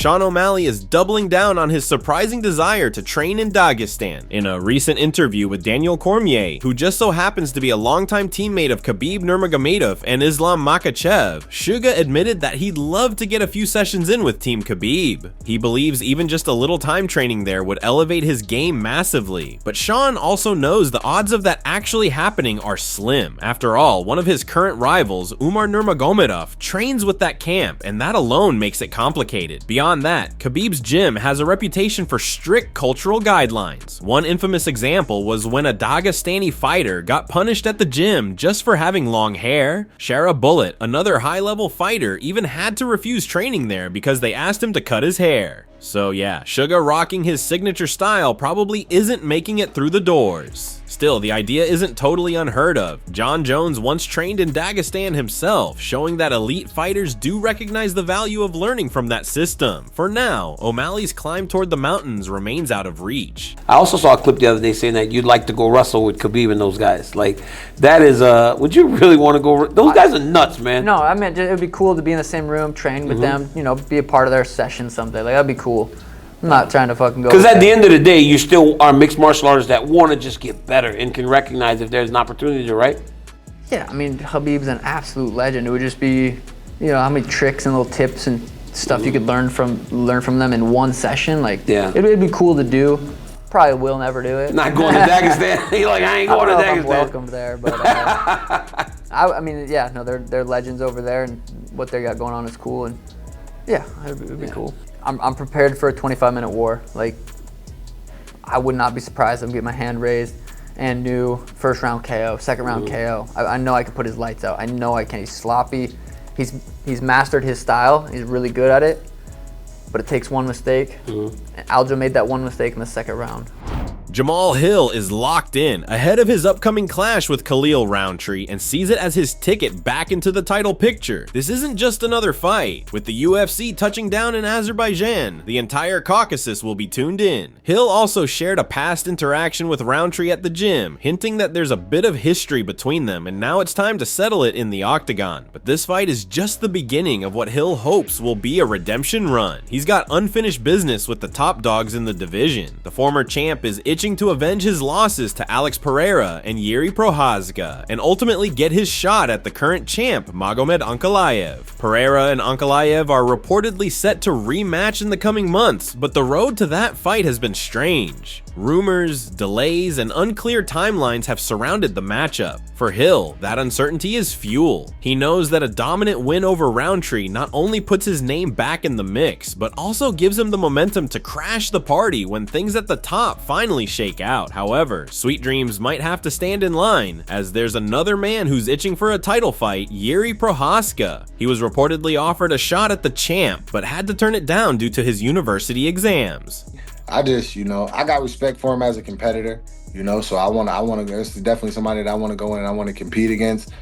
Sean O'Malley is doubling down on his surprising desire to train in Dagestan. In a recent interview with Daniel Cormier, who just so happens to be a longtime teammate of Khabib Nurmagomedov and Islam Makhachev, Suga admitted that he'd love to get a few sessions in with Team Khabib. He believes even just a little time training there would elevate his game massively, but Sean also knows the odds of that actually happening are slim. After all, one of his current rivals, Umar Nurmagomedov, trains with that camp, and that alone makes it complicated. Beyond that, Khabib's gym has a reputation for strict cultural guidelines. One infamous example was when a Dagestani fighter got punished at the gym just for having long hair. Shara Bullet, another high-level fighter, even had to refuse training there because they asked him to cut his hair. So yeah, Suga rocking his signature style probably isn't making it through the doors. Still, the idea isn't totally unheard of. Jon Jones once trained in Dagestan himself, showing that elite fighters do recognize the value of learning from that system. For now, O'Malley's climb toward the mountains remains out of reach. I also saw a clip the other day saying that you'd like to go wrestle with Khabib and those guys. Like, that is, would you really want to go? Those guys are nuts, man. No, I mean, it would be cool to be in the same room, train with them, you know, be a part of their session someday. Like, that'd be cool. I'm not trying to fucking go. Because at the end of the day, you still are mixed martial artists that want to just get better and can recognize if there's an opportunity to, right? Yeah, I mean, Khabib's an absolute legend. It would just be, you know, how many tricks and little tips and stuff you could learn from them in one session. Like, it'd be cool to do. Probably will never do it. Not going to Dagestan. You're like, I ain't going to Dagestan. I'm welcome there, but I mean, yeah, no, they're legends over there, and what they got going on is cool, and yeah, it'd be cool. I'm prepared for a 25-minute war. Like, I would not be surprised if I get my hand raised and knew first round KO, second round KO. I know I can put his lights out. I know I can. He's sloppy. He's mastered his style. He's really good at it. But it takes one mistake. And Aljo made that one mistake in the second round. Jamahal Hill is locked in ahead of his upcoming clash with Khalil Rountree and sees it as his ticket back into the title picture. This isn't just another fight. With the UFC touching down in Azerbaijan, the entire Caucasus will be tuned in. Hill also shared a past interaction with Rountree at the gym, hinting that there's a bit of history between them and now it's time to settle it in the octagon. But this fight is just the beginning of what Hill hopes will be a redemption run. He's got unfinished business with the top dogs in the division. The former champ is itching to avenge his losses to Alex Pereira and Yuri Prochazka and ultimately get his shot at the current champ Magomed Ankalaev. Pereira and Ankalaev are reportedly set to rematch in the coming months, but the road to that fight has been strange. Rumors, delays, and unclear timelines have surrounded the matchup. For Hill, that uncertainty is fuel. He knows that a dominant win over Rountree not only puts his name back in the mix, but also gives him the momentum to crash the party when things at the top finally shake out. However, sweet dreams might have to stand in line, as there's another man who's itching for a title fight, Yuri Prochazka. He was reportedly offered a shot at the champ, but had to turn it down due to his university exams. I just, you know, I got respect for him as a competitor, you know, so I want to, it's definitely somebody that I want to go in and I want to compete against.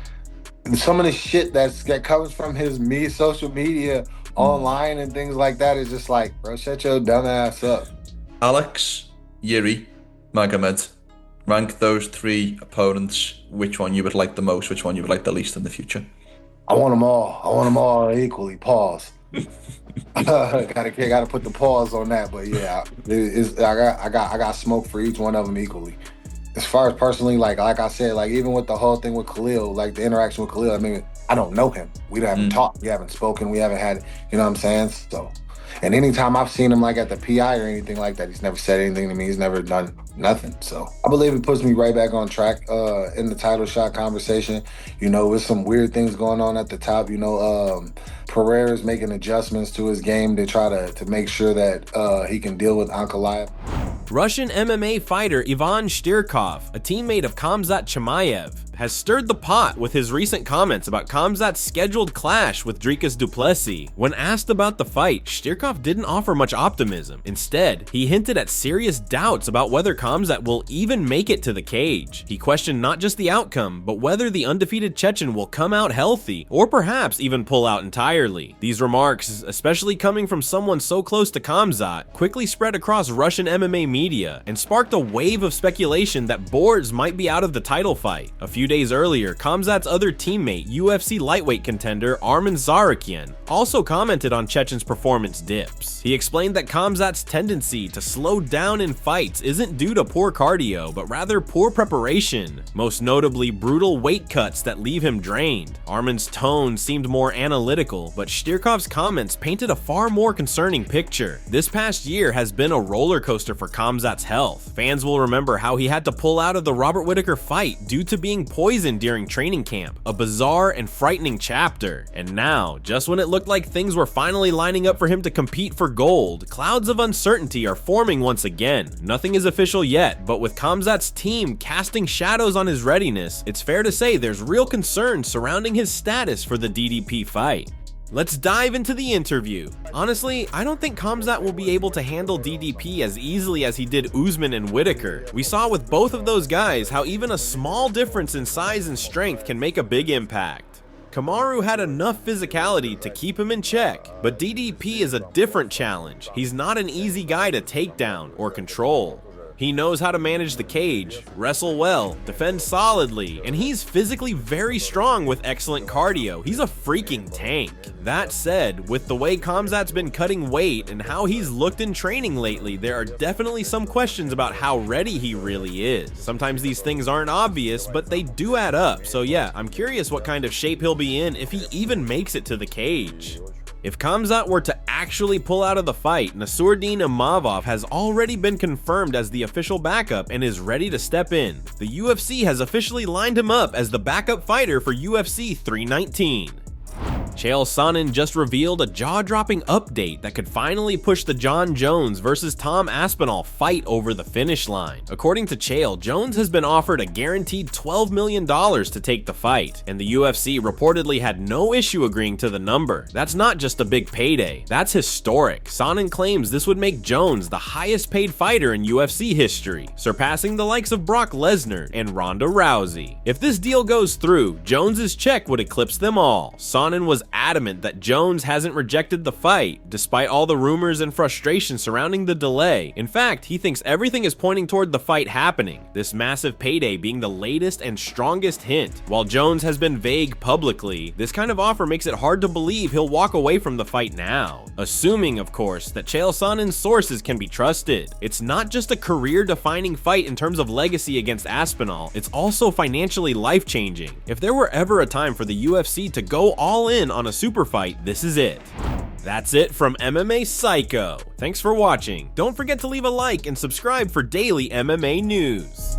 And some of the shit that comes from his social media, online and things like that is just like, bro, shut your dumb ass up. Alex, Yuri, Magomed, rank those three opponents, which one you would like the most, which one you would like the least in the future? I want them all. I want them all equally. Pause. Gotta put the pause on that, but yeah, I got smoke for each one of them equally. As far as personally, like I said, like even with the whole thing with Khalil, like the interaction with Khalil, I mean, I don't know him. We haven't talked, we haven't spoken, we haven't had, you know what I'm saying? So, and anytime I've seen him like at the PI or anything like that, he's never said anything to me. He's never done nothing. So I believe it puts me right back on track in the title shot conversation. You know, with some weird things going on at the top. You know, Pereira's making adjustments to his game to try to make sure that he can deal with Ankalaev. Russian MMA fighter Ivan Shtirkov, a teammate of Khamzat Chimaev, has stirred the pot with his recent comments about Khamzat's scheduled clash with Dricus Du Plessis. When asked about the fight, Shtirkov didn't offer much optimism. Instead, he hinted at serious doubts about whether Khamzat will even make it to the cage. He questioned not just the outcome, but whether the undefeated Chechen will come out healthy, or perhaps even pull out entirely. These remarks, especially coming from someone so close to Khamzat, quickly spread across Russian MMA media and sparked a wave of speculation that Borz might be out of the title fight. A few days earlier, Khamzat's other teammate, UFC lightweight contender Arman Tsarukyan, also commented on Chechen's performance dips. He explained that Khamzat's tendency to slow down in fights isn't due to poor cardio, but rather poor preparation, most notably brutal weight cuts that leave him drained. Arman's tone seemed more analytical, but Shtyrkov's comments painted a far more concerning picture. This past year has been a roller coaster for Khamzat's health. Fans will remember how he had to pull out of the Robert Whittaker fight due to being poisoned during training camp, a bizarre and frightening chapter. And now, just when it looked like things were finally lining up for him to compete for gold, clouds of uncertainty are forming once again. Nothing is official yet, but with Khamzat's team casting shadows on his readiness, it's fair to say there's real concern surrounding his status for the DDP fight. Let's dive into the interview. Honestly, I don't think Khamzat will be able to handle DDP as easily as he did Usman and Whittaker. We saw with both of those guys how even a small difference in size and strength can make a big impact. Kamaru had enough physicality to keep him in check, but DDP is a different challenge. He's not an easy guy to take down or control. He knows how to manage the cage, wrestle well, defend solidly, and he's physically very strong with excellent cardio. He's a freaking tank. That said, with the way Khamzat's been cutting weight and how he's looked in training lately, there are definitely some questions about how ready he really is. Sometimes these things aren't obvious, but they do add up. So yeah, I'm curious what kind of shape he'll be in if he even makes it to the cage. If Khamzat were to actually pull out of the fight, Nassourdine Imavov has already been confirmed as the official backup and is ready to step in. The UFC has officially lined him up as the backup fighter for UFC 319. Chael Sonnen just revealed a jaw-dropping update that could finally push the Jon Jones versus Tom Aspinall fight over the finish line. According to Chael, Jones has been offered a guaranteed $12 million to take the fight, and the UFC reportedly had no issue agreeing to the number. That's not just a big payday, that's historic. Sonnen claims this would make Jones the highest paid fighter in UFC history, surpassing the likes of Brock Lesnar and Ronda Rousey. If this deal goes through, Jones's check would eclipse them all. Sonnen was adamant that Jones hasn't rejected the fight, despite all the rumors and frustration surrounding the delay. In fact, he thinks everything is pointing toward the fight happening, this massive payday being the latest and strongest hint. While Jones has been vague publicly, this kind of offer makes it hard to believe he'll walk away from the fight now. Assuming, of course, that Chael Sonnen's sources can be trusted. It's not just a career-defining fight in terms of legacy against Aspinall, it's also financially life-changing. If there were ever a time for the UFC to go all in on a super fight, this is it. That's it from MMA Psycho. Thanks for watching. Don't forget to leave a like and subscribe for daily MMA news.